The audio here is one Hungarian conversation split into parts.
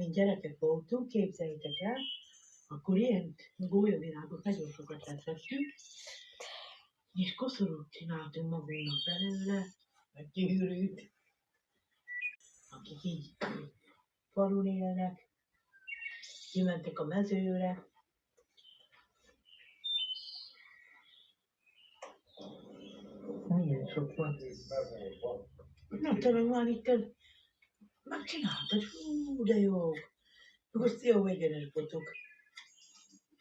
mi gyerekek voltunk, képzeljétek el, akkor ilyen gólyavirágot nagyon sokat leszettük, és koszorút csináltunk magunknak belőle, meg gyűrűt, akik így falun élnek, kimentek a mezőre. Milyen sok van. Na, te meg már itt megcsináltad, hú, de jó. Most jó egyenes botok.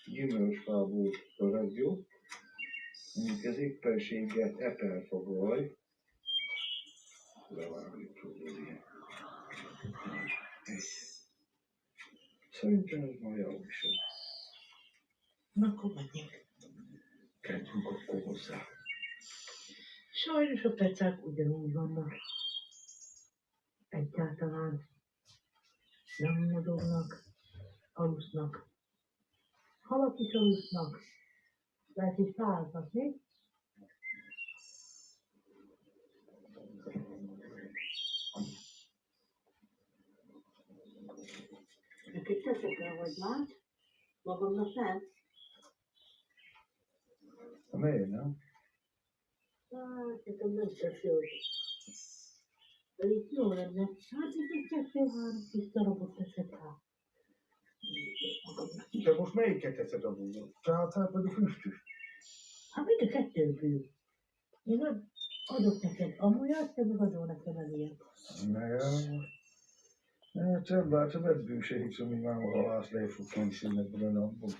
Gyümölcsfából pörögjó, mint az éppenséget epelfavaj. Levágjuk róla. Szerintem ez már jó is. Na, akkor menjünk. Kezdjünk akkor hozzá. Sajnos a pecák ugyanúgy vannak. Egyáltalán nem mozognak, alusznak. Halak is alusznak. Lehet is fáznak, mi? Neked teszek el, hogy lát? Magamnak nem? Miért nem? Hát, nekem nem tesz jól. De itt jó lenne. Hát itt egy 2-3 kis darabot teszek el. Magamnak is. De most melyiket teszed a búzat? Tehát vagy a füstös? Hát mind a kettőből. Én adok neked amolyat, te meg adol nekem el ilyet. Hát, több bátor, hogy bűség, hogy mi már a halász lejfog készülnek benne abból.